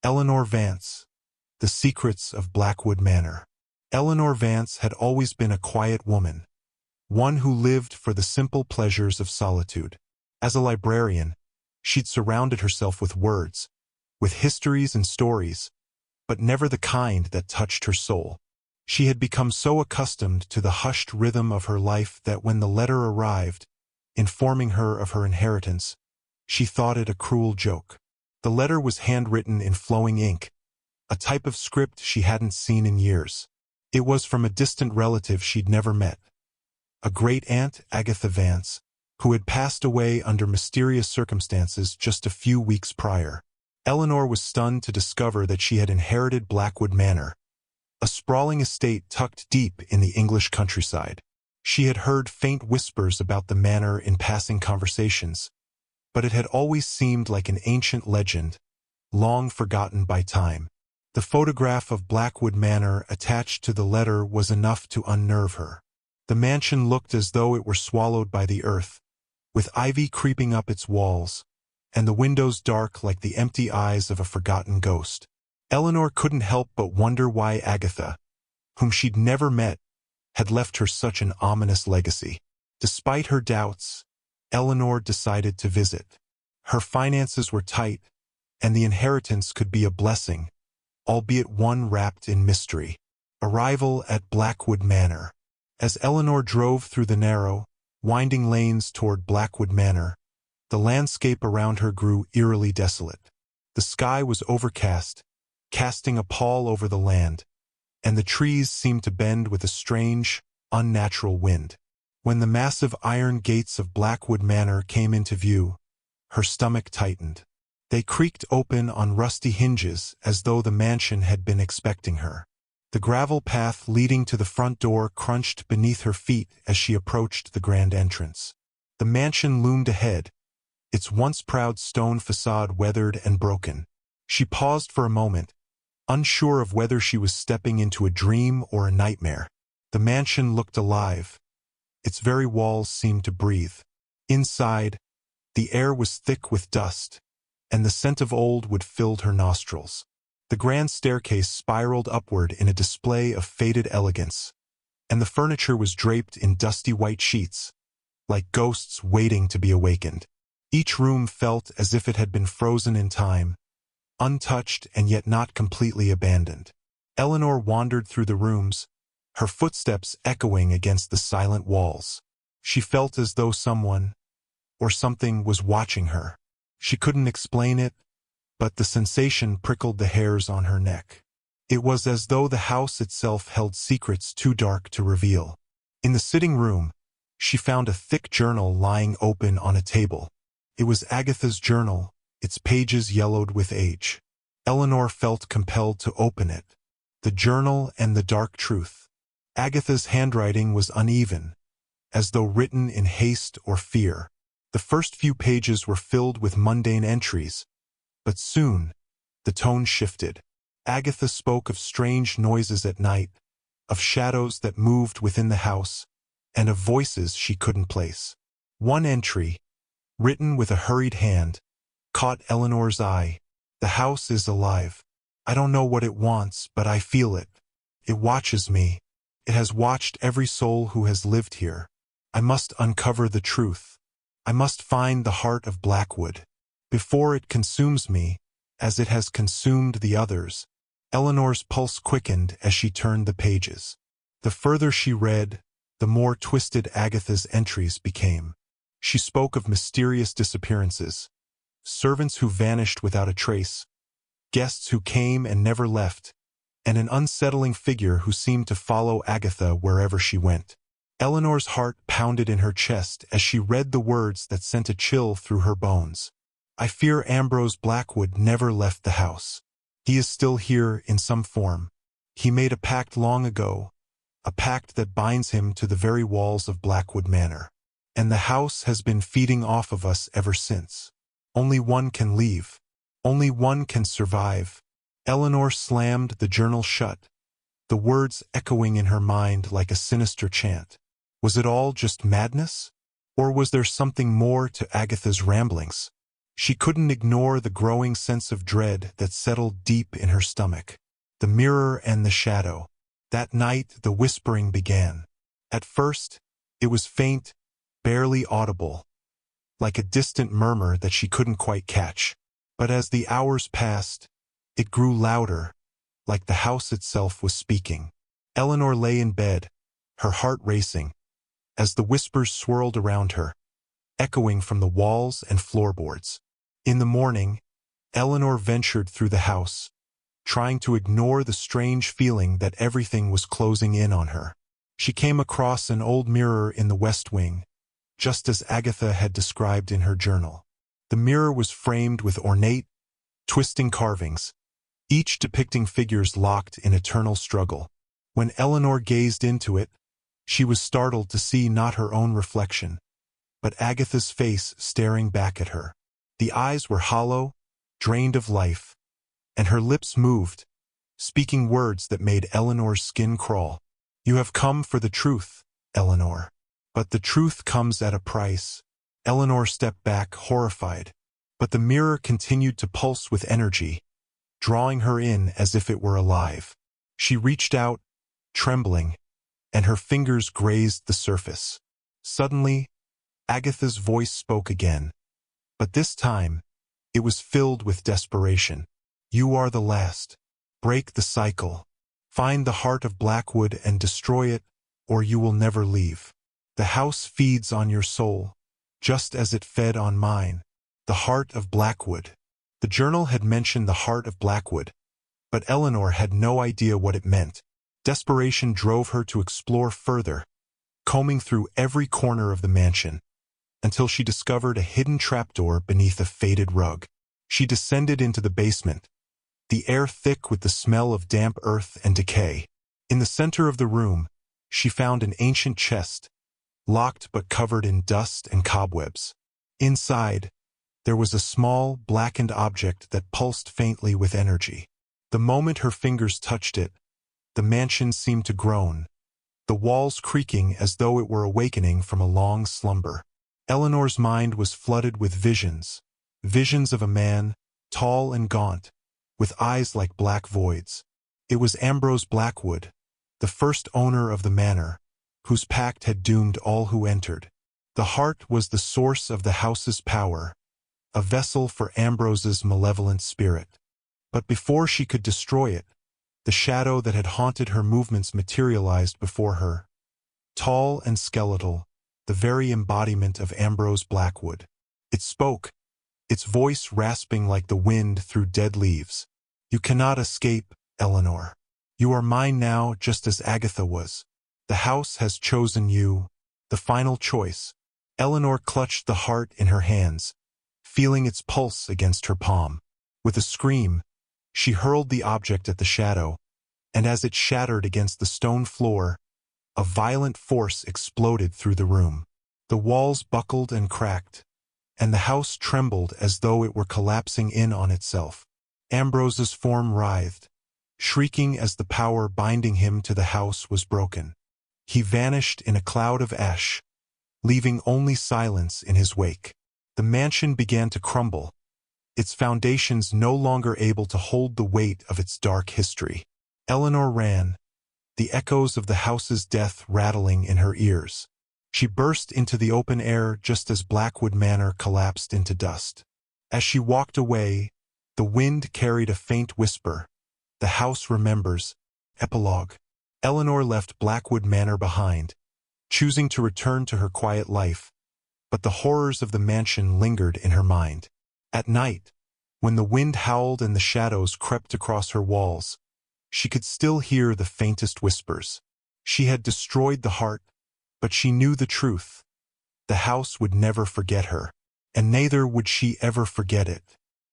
Eleanor Vance, The Secrets of Blackwood Manor. Eleanor Vance had always been a quiet woman, one who lived for the simple pleasures of solitude. As a librarian, she'd surrounded herself with words, with histories and stories, but never the kind that touched her soul. She had become so accustomed to the hushed rhythm of her life that when the letter arrived, informing her of her inheritance, she thought it a cruel joke. The letter was handwritten in flowing ink, a type of script she hadn't seen in years. It was from a distant relative she'd never met, a great-aunt, Agatha Vance, who had passed away under mysterious circumstances just a few weeks prior. Eleanor was stunned to discover that she had inherited Blackwood Manor, a sprawling estate tucked deep in the English countryside. She had heard faint whispers about the manor in passing conversations, but it had always seemed like an ancient legend, long forgotten by time. The photograph of Blackwood Manor attached to the letter was enough to unnerve her. The mansion looked as though it were swallowed by the earth, with ivy creeping up its walls, and the windows dark like the empty eyes of a forgotten ghost. Eleanor couldn't help but wonder why Agatha, whom she'd never met, had left her such an ominous legacy. Despite her doubts, Eleanor decided to visit. Her finances were tight, and the inheritance could be a blessing, albeit one wrapped in mystery. Arrival at Blackwood Manor. As Eleanor drove through the narrow, winding lanes toward Blackwood Manor, the landscape around her grew eerily desolate. The sky was overcast, casting a pall over the land, and the trees seemed to bend with a strange, unnatural wind. When the massive iron gates of Blackwood Manor came into view, her stomach tightened. They creaked open on rusty hinges as though the mansion had been expecting her. The gravel path leading to the front door crunched beneath her feet as she approached the grand entrance. The mansion loomed ahead, its once proud stone facade weathered and broken. She paused for a moment, unsure of whether she was stepping into a dream or a nightmare. The mansion looked alive. Its very walls seemed to breathe. Inside, the air was thick with dust, and the scent of old wood filled her nostrils. The grand staircase spiraled upward in a display of faded elegance, and the furniture was draped in dusty white sheets, like ghosts waiting to be awakened. Each room felt as if it had been frozen in time, untouched and yet not completely abandoned. Eleanor wandered through the rooms, her footsteps echoing against the silent walls. She felt as though someone, or something, was watching her. She couldn't explain it, but the sensation prickled the hairs on her neck. It was as though the house itself held secrets too dark to reveal. In the sitting room, she found a thick journal lying open on a table. It was Agatha's journal, its pages yellowed with age. Eleanor felt compelled to open it. The journal and the dark truth. Agatha's handwriting was uneven, as though written in haste or fear. The first few pages were filled with mundane entries, but soon the tone shifted. Agatha spoke of strange noises at night, of shadows that moved within the house, and of voices she couldn't place. One entry, written with a hurried hand, caught Eleanor's eye. "The house is alive. I don't know what it wants, but I feel it. It watches me. It has watched every soul who has lived here. I must uncover the truth. I must find the heart of Blackwood, before it consumes me, as it has consumed the others." Eleanor's pulse quickened as she turned the pages. The further she read, the more twisted Agatha's entries became. She spoke of mysterious disappearances, servants who vanished without a trace, guests who came and never left, and an unsettling figure who seemed to follow Agatha wherever she went. Eleanor's heart pounded in her chest as she read the words that sent a chill through her bones. "I fear Ambrose Blackwood never left the house. He is still here in some form. He made a pact long ago, a pact that binds him to the very walls of Blackwood Manor. And the house has been feeding off of us ever since. Only one can leave. Only one can survive." Eleanor slammed the journal shut, the words echoing in her mind like a sinister chant. Was it all just madness? Or was there something more to Agatha's ramblings? She couldn't ignore the growing sense of dread that settled deep in her stomach. The mirror and the shadow. That night the whispering began. At first, it was faint, barely audible, like a distant murmur that she couldn't quite catch. But as the hours passed, it grew louder, like the house itself was speaking. Eleanor lay in bed, her heart racing, as the whispers swirled around her, echoing from the walls and floorboards. In the morning, Eleanor ventured through the house, trying to ignore the strange feeling that everything was closing in on her. She came across an old mirror in the West Wing, just as Agatha had described in her journal. The mirror was framed with ornate, twisting carvings, each depicting figures locked in eternal struggle. When Eleanor gazed into it, she was startled to see not her own reflection, but Agatha's face staring back at her. The eyes were hollow, drained of life, and her lips moved, speaking words that made Eleanor's skin crawl. "You have come for the truth, Eleanor. But the truth comes at a price." Eleanor stepped back, horrified, but the mirror continued to pulse with energy, drawing her in as if it were alive. She reached out, trembling, and her fingers grazed the surface. Suddenly, Agatha's voice spoke again, but this time, it was filled with desperation. "You are the last. Break the cycle. Find the heart of Blackwood and destroy it, or you will never leave. The house feeds on your soul, just as it fed on mine. The heart of Blackwood." The journal had mentioned the heart of Blackwood, but Eleanor had no idea what it meant. Desperation drove her to explore further, combing through every corner of the mansion, until she discovered a hidden trapdoor beneath a faded rug. She descended into the basement, the air thick with the smell of damp earth and decay. In the center of the room, she found an ancient chest, locked but covered in dust and cobwebs. Inside, there was a small, blackened object that pulsed faintly with energy. The moment her fingers touched it, the mansion seemed to groan, the walls creaking as though it were awakening from a long slumber. Eleanor's mind was flooded with visions of a man, tall and gaunt, with eyes like black voids. It was Ambrose Blackwood, the first owner of the manor, whose pact had doomed all who entered. The heart was the source of the house's power, a vessel for Ambrose's malevolent spirit. But before she could destroy it, the shadow that had haunted her movements materialized before her, tall and skeletal, the very embodiment of Ambrose Blackwood. It spoke, its voice rasping like the wind through dead leaves. "You cannot escape, Eleanor. You are mine now, just as Agatha was. The house has chosen you, the final choice." Eleanor clutched the heart in her hands, feeling its pulse against her palm. With a scream, she hurled the object at the shadow, and as it shattered against the stone floor, a violent force exploded through the room. The walls buckled and cracked, and the house trembled as though it were collapsing in on itself. Ambrose's form writhed, shrieking as the power binding him to the house was broken. He vanished in a cloud of ash, leaving only silence in his wake. The mansion began to crumble, its foundations no longer able to hold the weight of its dark history. Eleanor ran, the echoes of the house's death rattling in her ears. She burst into the open air just as Blackwood Manor collapsed into dust. As she walked away, the wind carried a faint whisper. "The house remembers." Epilogue. Eleanor left Blackwood Manor behind, choosing to return to her quiet life, but the horrors of the mansion lingered in her mind. At night, when the wind howled and the shadows crept across her walls, she could still hear the faintest whispers. She had destroyed the heart, but she knew the truth. The house would never forget her, and neither would she ever forget it.